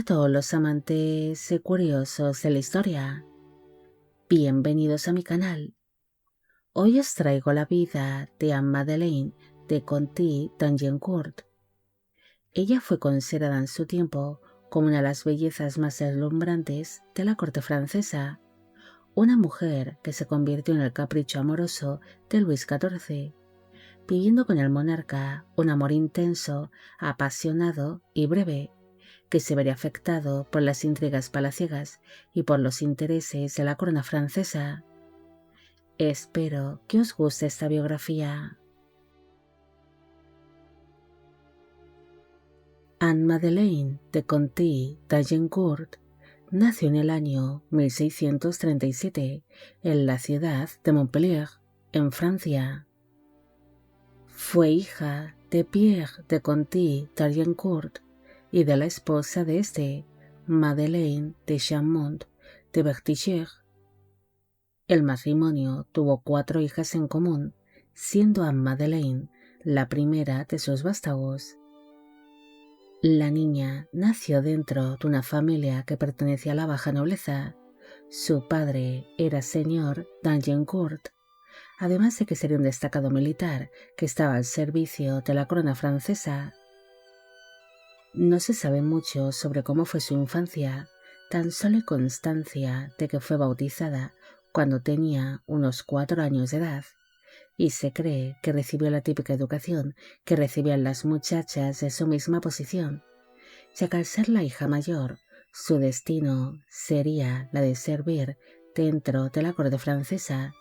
todos los amantes y curiosos de la historia. Bienvenidos a mi canal. Hoy os traigo la vida de Anne-Madeleine de Conti-Dangeancourt. Ella fue considerada en su tiempo como una de las bellezas más deslumbrantes de la corte francesa, una mujer que se convirtió en el capricho amoroso de Luis XIV, viviendo con el monarca un amor intenso, apasionado y breve, que se vería afectado por las intrigas palaciegas y por los intereses de la corona francesa. Espero que os guste esta biografía. Anne-Madeleine de Conti-Dangeancourt nació en el año 1637 en la ciudad de Montpellier, en Francia. Fue hija de Pierre de Conti-Dangeancourt y de la esposa de este, Madeleine de Chaumont de Berticher. El matrimonio tuvo 4 hijas en común, siendo Anne-Madeleine la primera de sus vástagos. La niña nació dentro de una familia que pertenecía a la baja nobleza. Su padre era señor Dangeancourt, además de que sería un destacado militar que estaba al servicio de la corona francesa. No se sabe mucho sobre cómo fue su infancia, tan solo hay constancia de que fue bautizada cuando tenía unos 4 años de edad, y se cree que recibió la típica educación que recibían las muchachas de su misma posición, ya que al ser la hija mayor, su destino sería la de servir dentro de la corte francesa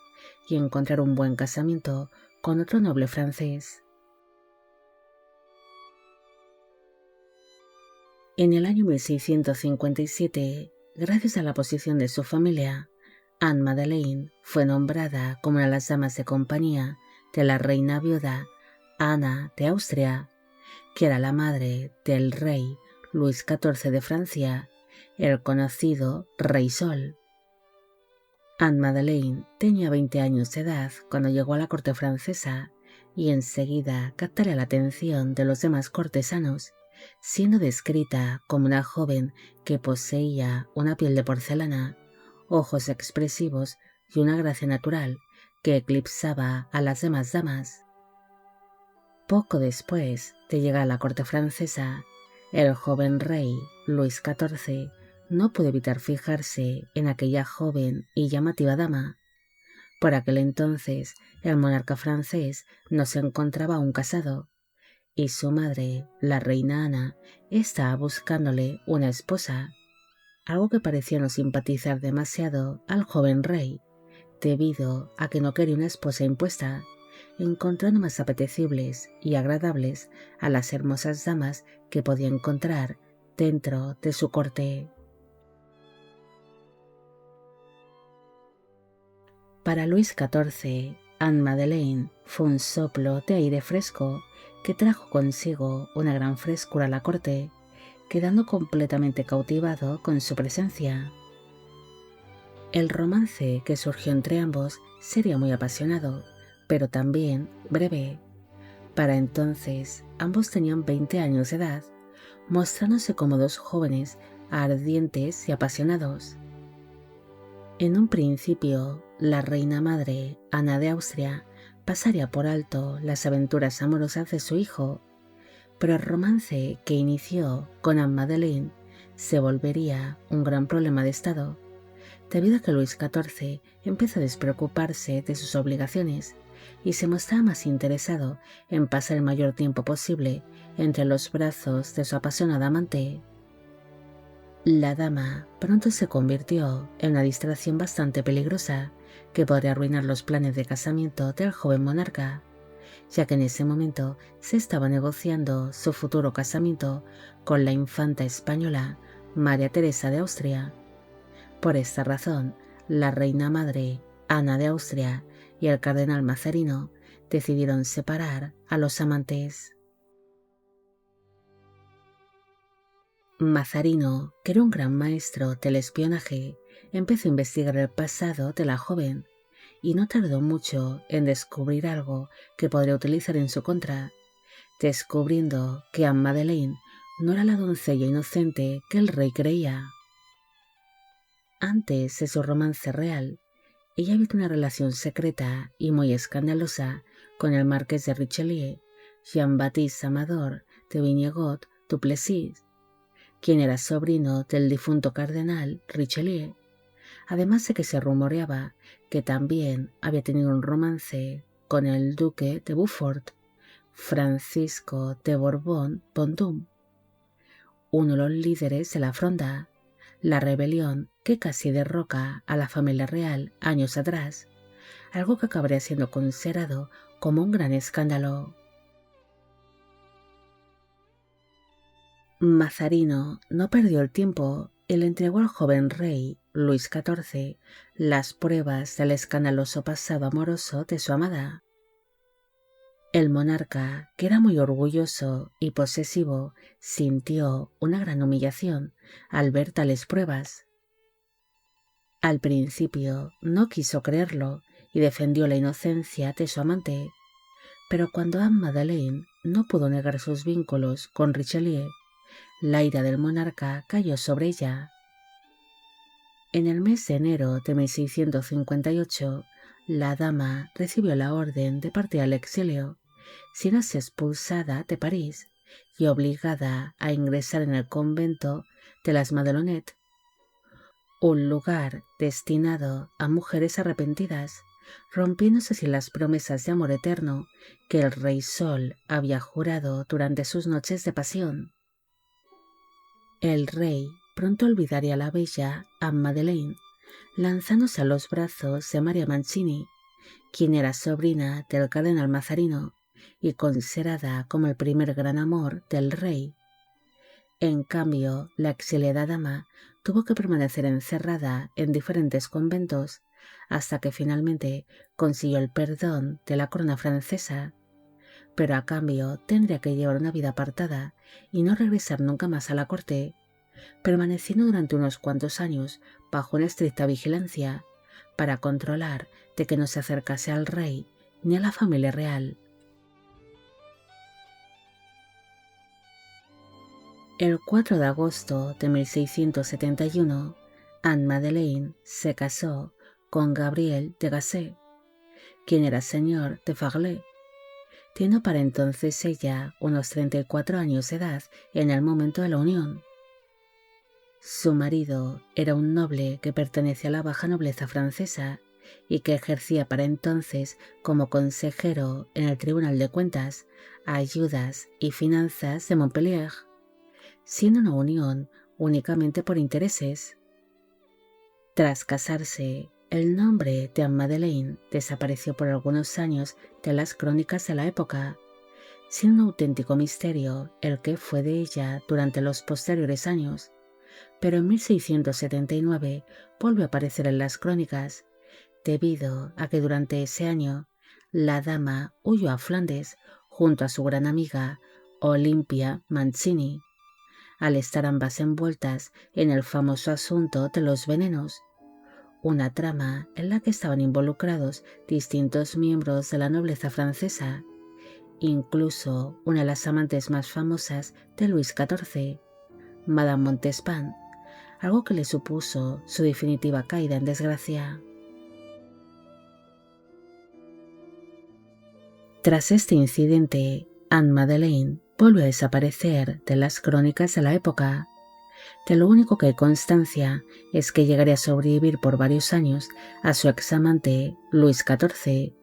y encontrar un buen casamiento con otro noble francés. En el año 1657, gracias a la posición de su familia, Anne-Madeleine fue nombrada como una de las damas de compañía de la reina viuda Ana de Austria, que era la madre del rey Luis XIV de Francia, el conocido Rey Sol. Anne-Madeleine tenía 20 años de edad cuando llegó a la corte francesa y enseguida captaría la atención de los demás cortesanos, siendo descrita como una joven que poseía una piel de porcelana, ojos expresivos y una gracia natural que eclipsaba a las demás damas. Poco después de llegar a la corte francesa, el joven rey Luis XIV no pudo evitar fijarse en aquella joven y llamativa dama. Por aquel entonces, el monarca francés no se encontraba aún casado, y su madre, la reina Ana, estaba buscándole una esposa, algo que parecía no simpatizar demasiado al joven rey, debido a que no quería una esposa impuesta, encontrando más apetecibles y agradables a las hermosas damas que podía encontrar dentro de su corte. Para Luis XIV, Anne-Madeleine fue un soplo de aire fresco que trajo consigo una gran frescura a la corte, quedando completamente cautivado con su presencia. El romance que surgió entre ambos sería muy apasionado, pero también breve. Para entonces, ambos tenían 20 años de edad, mostrándose como 2 jóvenes ardientes y apasionados. En un principio, la reina madre, Ana de Austria, pasaría por alto las aventuras amorosas de su hijo, pero el romance que inició con Anne-Madeleine se volvería un gran problema de estado, debido a que Luis XIV empezó a despreocuparse de sus obligaciones y se mostraba más interesado en pasar el mayor tiempo posible entre los brazos de su apasionada amante. La dama pronto se convirtió en una distracción bastante peligrosa que podría arruinar los planes de casamiento del joven monarca, ya que en ese momento se estaba negociando su futuro casamiento con la infanta española María Teresa de Austria. Por esta razón, la reina madre, Ana de Austria, y el cardenal Mazarino decidieron separar a los amantes. Mazarino, que era un gran maestro del espionaje, empezó a investigar el pasado de la joven y no tardó mucho en descubrir algo que podría utilizar en su contra, descubriendo que Anne-Madeleine no era la doncella inocente que el rey creía. Antes de su romance real, ella había una relación secreta y muy escandalosa con el marqués de Richelieu, Jean-Baptiste Amador de Vignegot du Plessis, quien era sobrino del difunto cardenal Richelieu, además de que se rumoreaba que también había tenido un romance con el duque de Beaufort, Francisco de Borbón-Vendôme, uno de los líderes de la Fronda, la rebelión que casi derroca a la familia real años atrás, algo que acabaría siendo considerado como un gran escándalo. Mazarino no perdió el tiempo y le entregó al joven rey Luis XIV las pruebas del escandaloso pasado amoroso de su amada. El monarca, que era muy orgulloso y posesivo, sintió una gran humillación al ver tales pruebas. Al principio no quiso creerlo y defendió la inocencia de su amante, pero cuando Anne Madeleine no pudo negar sus vínculos con Richelieu, la ira del monarca cayó sobre ella. En el mes de enero de 1658, la dama recibió la orden de partir al exilio, siendo expulsada de París y obligada a ingresar en el convento de las Madelonettes, un lugar destinado a mujeres arrepentidas, rompiéndose así las promesas de amor eterno que el rey Sol había jurado durante sus noches de pasión. El rey pronto olvidaría a la bella Anne Madeleine, lanzándose a los brazos de María Mancini, quien era sobrina del cardenal Mazarino y considerada como el primer gran amor del rey. En cambio, la exiliada dama tuvo que permanecer encerrada en diferentes conventos hasta que finalmente consiguió el perdón de la corona francesa, pero a cambio tendría que llevar una vida apartada y no regresar nunca más a la corte, permaneciendo durante unos cuantos años bajo una estricta vigilancia para controlar de que no se acercase al rey ni a la familia real. El 4 de agosto de 1671, Anne Madeleine se casó con Gabriel de Gassé, quien era señor de Farley, teniendo para entonces ella unos 34 años de edad en el momento de la unión. Su marido era un noble que pertenecía a la baja nobleza francesa y que ejercía para entonces como consejero en el Tribunal de Cuentas, Ayudas y Finanzas de Montpellier, siendo una unión únicamente por intereses. Tras casarse, el nombre de Anne Madeleine desapareció por algunos años de las crónicas de la época, siendo un auténtico misterio el que fue de ella durante los posteriores años, pero en 1679 volvió a aparecer en las crónicas, debido a que durante ese año la dama huyó a Flandes junto a su gran amiga Olympia Mancini, al estar ambas envueltas en el famoso asunto de los venenos, una trama en la que estaban involucrados distintos miembros de la nobleza francesa, incluso una de las amantes más famosas de Luis XIV, Madame Montespan, algo que le supuso su definitiva caída en desgracia. Tras este incidente, Anne Madeleine volvió a desaparecer de las crónicas de la época. De lo único que hay constancia es que llegaría a sobrevivir por varios años a su examante Luis XIV,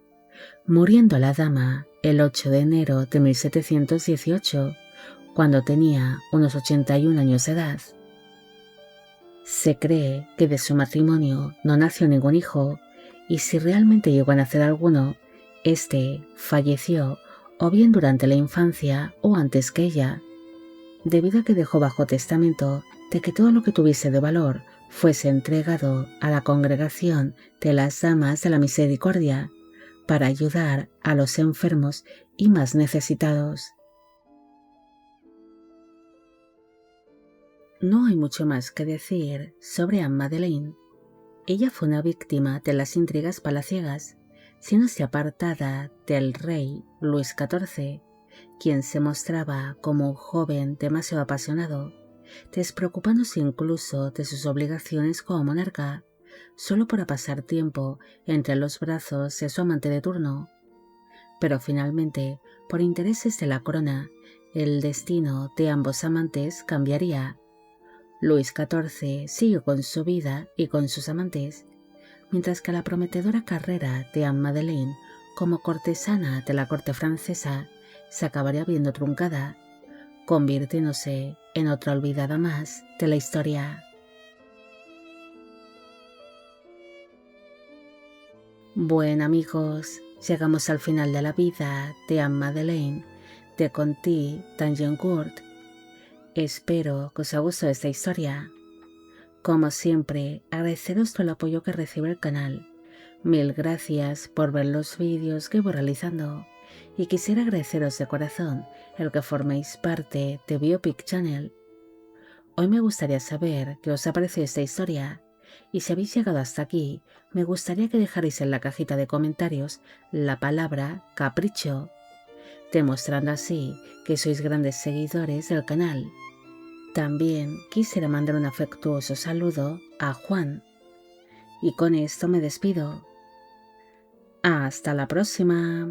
muriendo la dama el 8 de enero de 1718, cuando tenía unos 81 años de edad. Se cree que de su matrimonio no nació ningún hijo, y si realmente llegó a nacer alguno, este falleció o bien durante la infancia o antes que ella, debido a que dejó bajo testamento de que todo lo que tuviese de valor fuese entregado a la congregación de las Damas de la Misericordia para ayudar a los enfermos y más necesitados. No hay mucho más que decir sobre Anne Madeleine. Ella fue una víctima de las intrigas palaciegas, siéndose apartada del rey Luis XIV, quien se mostraba como un joven demasiado apasionado, despreocupándose incluso de sus obligaciones como monarca, solo para pasar tiempo entre los brazos de su amante de turno. Pero finalmente, por intereses de la corona, el destino de ambos amantes cambiaría. Luis XIV siguió con su vida y con sus amantes, mientras que la prometedora carrera de Anne Madeleine como cortesana de la corte francesa se acabaría viendo truncada, convirtiéndose en otra olvidada más de la historia. Bueno amigos, llegamos al final de la vida de Anne Madeleine de Conti d'Agincourt. Espero que os haya gustado esta historia. Como siempre, agradeceros todo el apoyo que recibe el canal. Mil gracias por ver los vídeos que voy realizando y quisiera agradeceros de corazón el que forméis parte de Biopic Channel. Hoy me gustaría saber qué os ha parecido esta historia y si habéis llegado hasta aquí, me gustaría que dejarais en la cajita de comentarios la palabra capricho, demostrando así que sois grandes seguidores del canal. También quisiera mandar un afectuoso saludo a Juan. Y con esto me despido. Hasta la próxima.